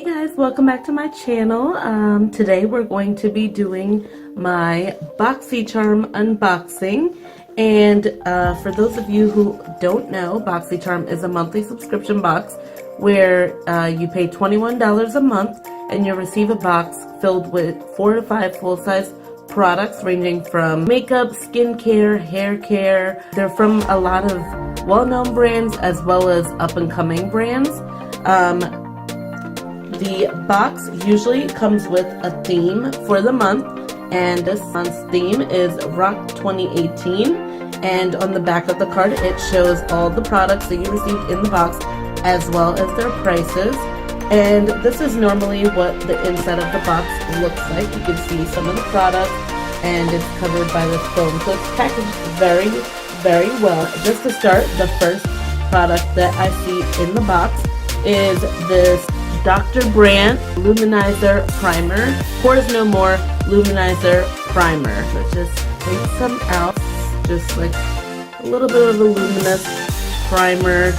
Hey guys, welcome back to my channel. Today we're going to be doing my Boxycharm unboxing. And for those of you who don't know, Boxycharm is a monthly subscription box where you pay $21 a month and you receive a box filled with 4 to 5 full-size products ranging from makeup, skincare, hair care. They're from a lot of well-known brands as well as up-and-coming brands. The box usually comes with a theme for the month, and this month's theme is Rock 2018, and on the back of the card it shows all the products that you received in the box as well as their prices. And this is normally what the inside of the box looks like. You can see some of the products and it's covered by this foam, so it's packaged very, very well. Just to start, the first product that I see in the box is this Dr. Brandt Luminizer Primer, Pores No More Luminizer Primer. So just take some out, just like a little bit of a luminous primer,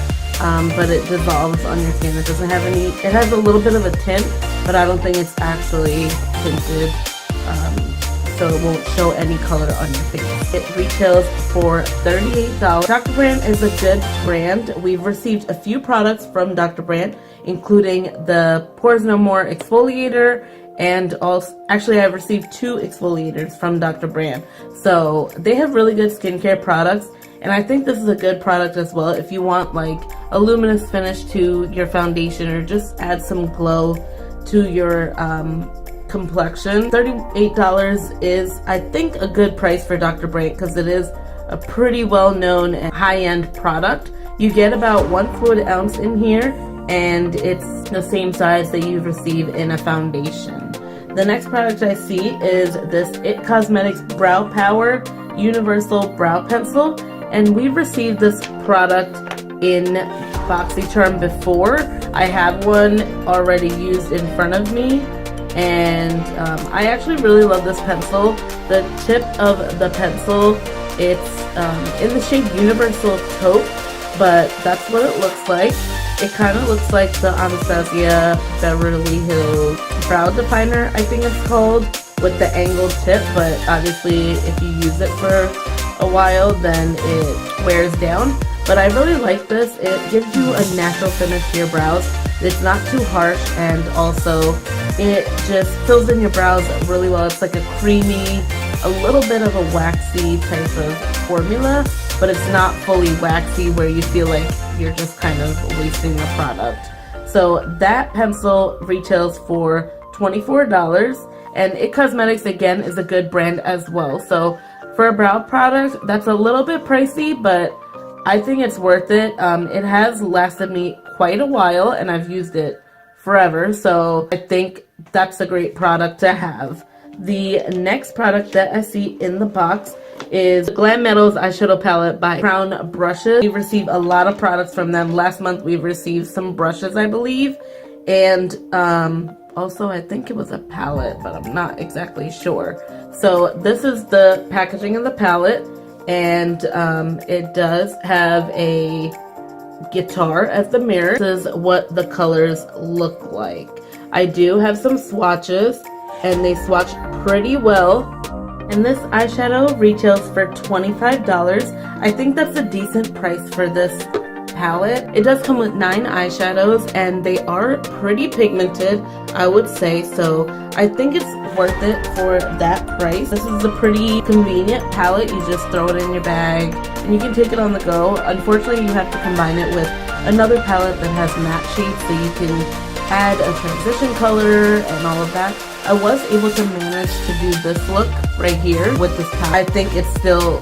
but it dissolves on your skin. It doesn't have any, it has a little bit of a tint, but I don't think it's actually tinted, so it won't show any color on your face. It retails for $38. Dr. Brandt is a good brand. We've received a few products from Dr. Brandt, including the Pores No More exfoliator, and also, actually I've received 2 exfoliators from Dr. Brandt. So they have really good skincare products, and I think this is a good product as well if you want like a luminous finish to your foundation or just add some glow to your complexion. $38 is, I think, a good price for Dr. Brandt because it is a pretty well-known and high-end product. You get about 1 fluid ounce in here, and it's the same size that you receive in a foundation. The next product I see is this IT Cosmetics Brow Power Universal Brow Pencil, and we've received this product in Boxycharm before. I have one already used in front of me, and I actually really love this pencil. The tip of the pencil, it's in the shade Universal Taupe, but that's what it looks like. It kind of looks like the Anastasia Beverly Hills Brow Definer, I think it's called, with the angled tip, but obviously if you use it for a while then it wears down. But I really like this. It gives you a natural finish to your brows. It's not too harsh, and also it just fills in your brows really well. It's like a creamy, a little bit of a waxy type of formula, but it's not fully waxy where you feel like you're just kind of wasting the product. So that pencil retails for $24, and IT Cosmetics again is a good brand as well. So for a brow product, that's a little bit pricey, but I think it's worth it. It has lasted me quite a while and I've used it forever, so I think that's a great product to have. The next product that I see in the box is Glam Metals Eyeshadow Palette by Crown Brushes. We've received a lot of products from them. Last month we've received some brushes, I believe, and also I think it was a palette, but I'm not exactly sure. So this is the packaging of the palette, and it does have a guitar as the mirror. This is what the colors look like. I do have some swatches, and they swatch pretty well. And this eyeshadow retails for $25. I think that's a decent price for this palette. It does come with 9 eyeshadows, and they are pretty pigmented, I would say, so I think it's worth it for that price. This is a pretty convenient palette. You just throw it in your bag and you can take it on the go. Unfortunately, you have to combine it with another palette that has matte shades, so you can add a transition color and all of that. I was able to manage to do this look right here with this palette. I think it still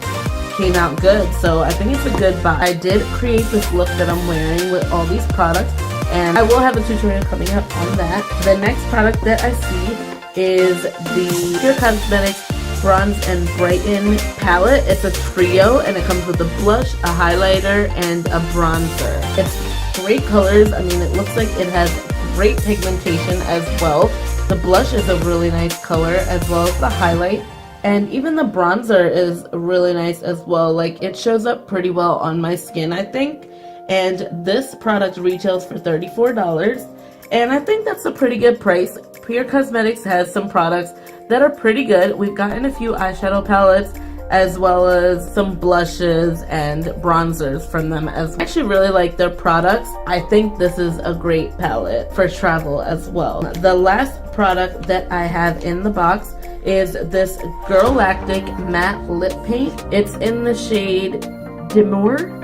came out good, so I think it's a good buy. I did create this look that I'm wearing with all these products, and I will have a tutorial coming up on that. The next product that I see is the IT Cosmetics Bronze and Brighten palette. It's a trio, and it comes with a blush, a highlighter, and a bronzer. It's great colors. I mean, it looks like it has great pigmentation as well. The blush is a really nice color, as well as the highlight, and even the bronzer is really nice as well. Like, it shows up pretty well on my skin, I think. And this product retails for $34, and I think that's a pretty good price. Pure Cosmetics has some products that are pretty good. We've gotten a few eyeshadow palettes as well as some blushes and bronzers from them as well. I actually really like their products. I think this is a great palette for travel as well. The last product that I have in the box is this Girlactic matte lip paint. It's in the shade Demure.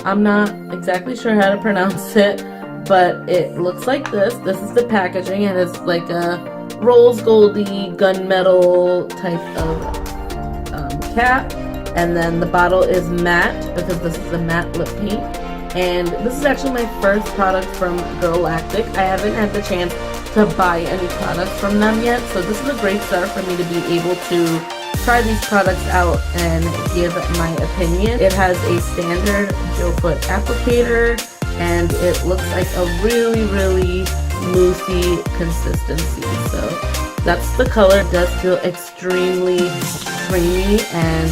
I'm not exactly sure how to pronounce it, but it looks like this. This is the packaging, and it's like a rose goldy gunmetal type of cap, and then the bottle is matte because this is a matte lip paint. And this is actually my first product from Girlactic. I haven't had the chance to buy any products from them yet, so this is a great start for me to be able to try these products out and give my opinion. It has a standard doe foot applicator, and it looks like a really moussey consistency. So that's the color. It does feel extremely creamy, and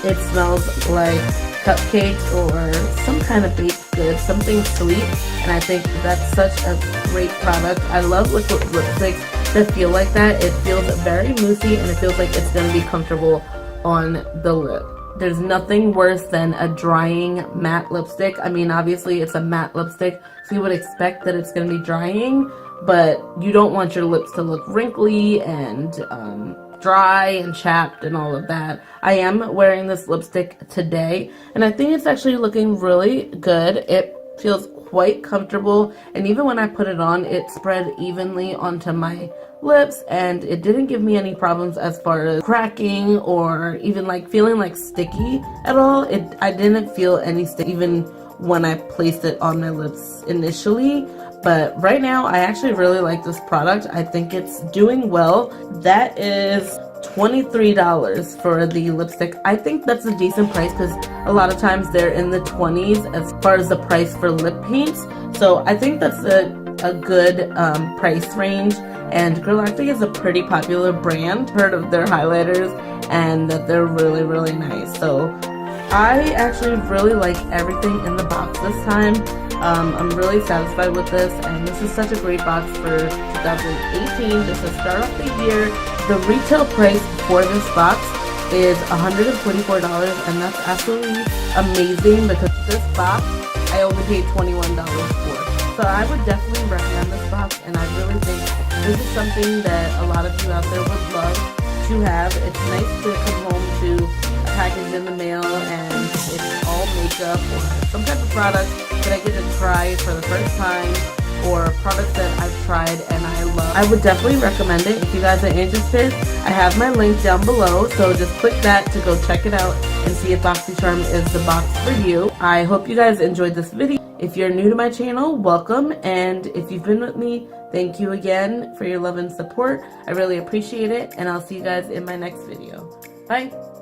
it smells like cupcakes or some kind of baked good, something sweet, and I think that's such a great product. I love liquid lipsticks that feel like that. It feels very moussey, and it feels like it's going to be comfortable on the lip. There's nothing worse than a drying matte lipstick. I mean, obviously it's a matte lipstick, so you would expect that it's going to be drying, but you don't want your lips to look wrinkly and dry and chapped and all of that. I am wearing this lipstick today, and I think it's actually looking really good. It feels quite comfortable, and even when I put it on, it spread evenly onto my lips, and it didn't give me any problems as far as cracking or even like feeling like sticky at all. I didn't feel any stick even when I placed it on my lips initially. But right now, I actually really like this product. I think it's doing well. That is $23 for the lipstick. I think that's a decent price because a lot of times they're in the 20s as far as the price for lip paints. So I think that's a good price range. And Girlactic is a pretty popular brand. Heard of their highlighters and that they're really nice. So I actually really like everything in the box this time. I'm really satisfied with this, and this is such a great box for 2018. Just to start off the year, the retail price for this box is $124, and that's absolutely amazing because this box I only paid $21 for. So I would definitely recommend this box, and I really think this is something that a lot of you out there would love to have. It's nice to come home to a package in the mail and it's all makeup or some type of product that I get to try for the first time, or products that I've tried and I love. I would definitely recommend it. If you guys are interested, I have my link down below, so just click that to go check it out and see if Boxycharm is the box for you. I hope you guys enjoyed this video. If you're new to my channel, welcome, and if you've been with me, thank you again for your love and support. I really appreciate it, and I'll see you guys in my next video. Bye!